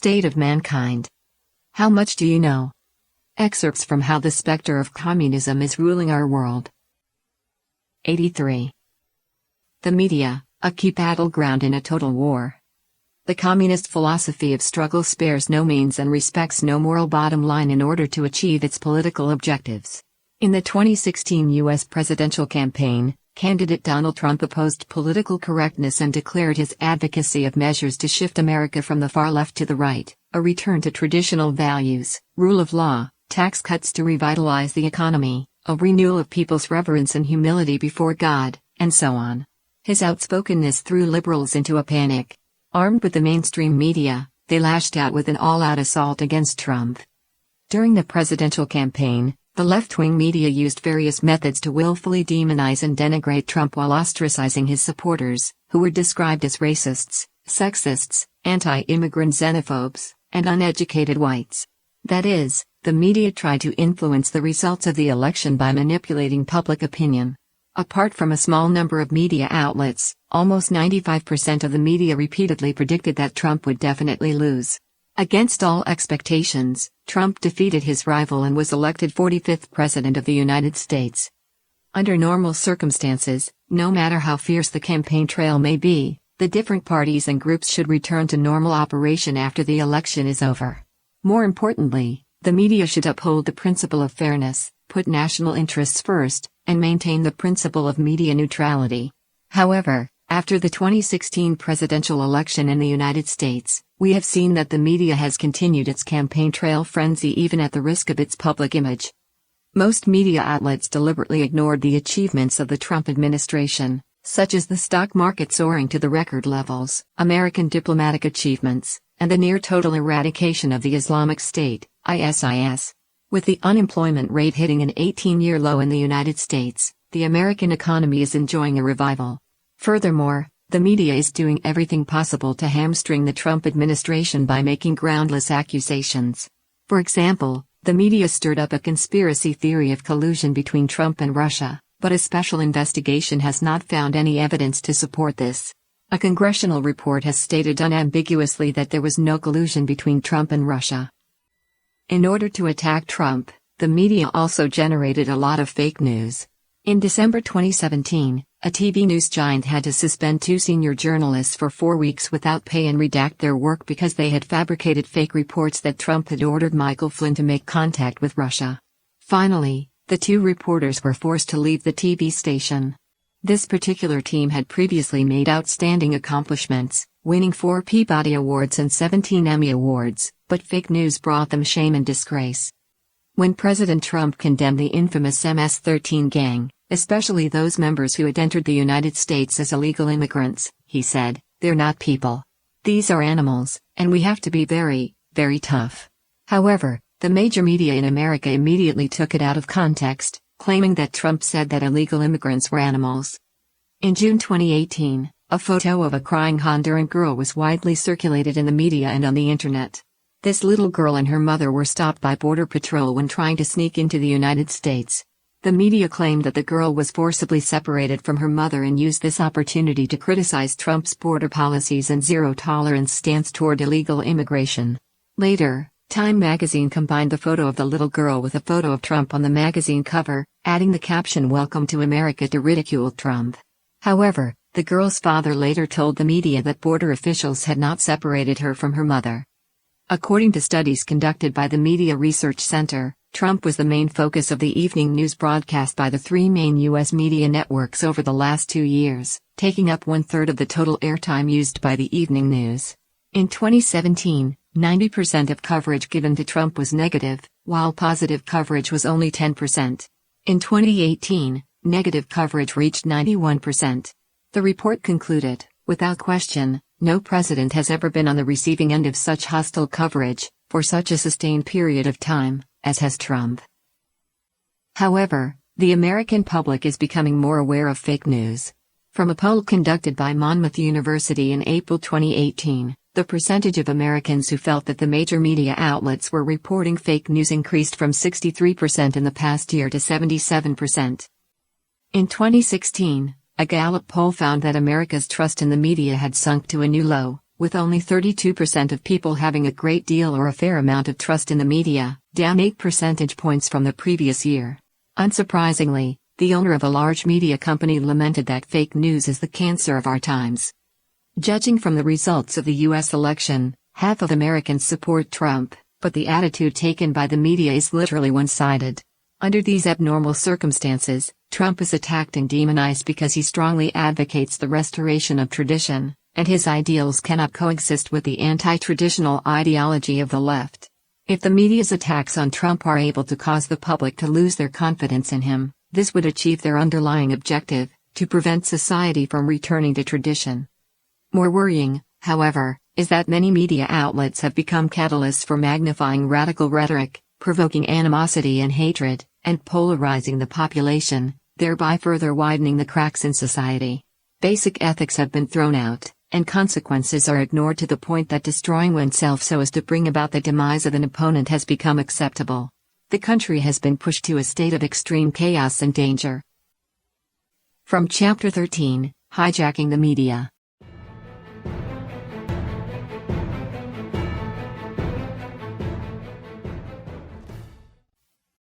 State of mankind. How much do you know? Excerpts from How the Spectre of Communism is Ruling Our World. 83. The media, a key battleground in a total war. The communist philosophy of struggle spares no means and respects no moral bottom line in order to achieve its political objectives. In the 2016 U.S. presidential campaign, candidate Donald Trump opposed political correctness and declared his advocacy of measures to shift America from the far left to the right, a return to traditional values, rule of law, tax cuts to revitalize the economy, a renewal of people's reverence and humility before God, and so on. His outspokenness threw liberals into a panic. Armed with the mainstream media, they lashed out with an all-out assault against Trump. During the presidential campaign, the left-wing media used various methods to willfully demonize and denigrate Trump while ostracizing his supporters, who were described as racists, sexists, anti-immigrant xenophobes, and uneducated whites. That is, the media tried to influence the results of the election by manipulating public opinion. Apart from a small number of media outlets, almost 95% of the media repeatedly predicted that Trump would definitely lose. Against all expectations, Trump defeated his rival and was elected 45th President of the United States. Under normal circumstances, no matter how fierce the campaign trail may be, the different parties and groups should return to normal operation after the election is over. More importantly, the media should uphold the principle of fairness, put national interests first, and maintain the principle of media neutrality. However, after the 2016 presidential election in the United States, we have seen that the media has continued its campaign trail frenzy even at the risk of its public image. Most media outlets deliberately ignored the achievements of the Trump administration, such as the stock market soaring to the record levels, American diplomatic achievements, and the near-total eradication of the Islamic State, ISIS. With the unemployment rate hitting an 18-year low in the United States, the American economy is enjoying a revival. Furthermore, the media is doing everything possible to hamstring the Trump administration by making groundless accusations. For example, the media stirred up a conspiracy theory of collusion between Trump and Russia, but a special investigation has not found any evidence to support this. A congressional report has stated unambiguously that there was no collusion between Trump and Russia. In order to attack Trump, the media also generated a lot of fake news. In December 2017, a TV news giant had to suspend 2 senior journalists for 4 weeks without pay and redact their work because they had fabricated fake reports that Trump had ordered Michael Flynn to make contact with Russia. Finally, the 2 reporters were forced to leave the TV station. This particular team had previously made outstanding accomplishments, winning 4 Peabody Awards and 17 Emmy Awards, but fake news brought them shame and disgrace. When President Trump condemned the infamous MS-13 gang, especially those members who had entered the United States as illegal immigrants, he said, "They're not people. These are animals, and we have to be very, very tough." However, the major media in America immediately took it out of context, claiming that Trump said that illegal immigrants were animals. In June 2018, a photo of a crying Honduran girl was widely circulated in the media and on the internet. This little girl and her mother were stopped by Border Patrol when trying to sneak into the United States. The media claimed that the girl was forcibly separated from her mother and used this opportunity to criticize Trump's border policies and zero-tolerance stance toward illegal immigration. Later, Time magazine combined the photo of the little girl with a photo of Trump on the magazine cover, adding the caption "Welcome to America" to ridicule Trump. However, the girl's father later told the media that border officials had not separated her from her mother. According to studies conducted by the Media Research Center, Trump was the main focus of the evening news broadcast by the 3 main U.S. media networks over the last 2 years, taking up 1/3 of the total airtime used by the evening news. In 2017, 90% of coverage given to Trump was negative, while positive coverage was only 10%. In 2018, negative coverage reached 91%. The report concluded, "Without question, no president has ever been on the receiving end of such hostile coverage, for such a sustained period of time, as has Trump." However, the American public is becoming more aware of fake news. From a poll conducted by Monmouth University in April 2018, the percentage of Americans who felt that the major media outlets were reporting fake news increased from 63% in the past year to 77%. In 2016, a Gallup poll found that America's trust in the media had sunk to a new low, with only 32% of people having a great deal or a fair amount of trust in the media, down 8 percentage points from the previous year. Unsurprisingly, the owner of a large media company lamented that fake news is the cancer of our times. Judging from the results of the U.S. election, half of Americans support Trump, but the attitude taken by the media is literally one-sided. Under these abnormal circumstances, Trump is attacked and demonized because he strongly advocates the restoration of tradition, and his ideals cannot coexist with the anti-traditional ideology of the left. If the media's attacks on Trump are able to cause the public to lose their confidence in him, this would achieve their underlying objective, to prevent society from returning to tradition. More worrying, however, is that many media outlets have become catalysts for magnifying radical rhetoric, provoking animosity and hatred, and polarizing the population, thereby further widening the cracks in society. Basic ethics have been thrown out, and consequences are ignored to the point that destroying oneself so as to bring about the demise of an opponent has become acceptable. The country has been pushed to a state of extreme chaos and danger. From Chapter 13, Hijacking the Media.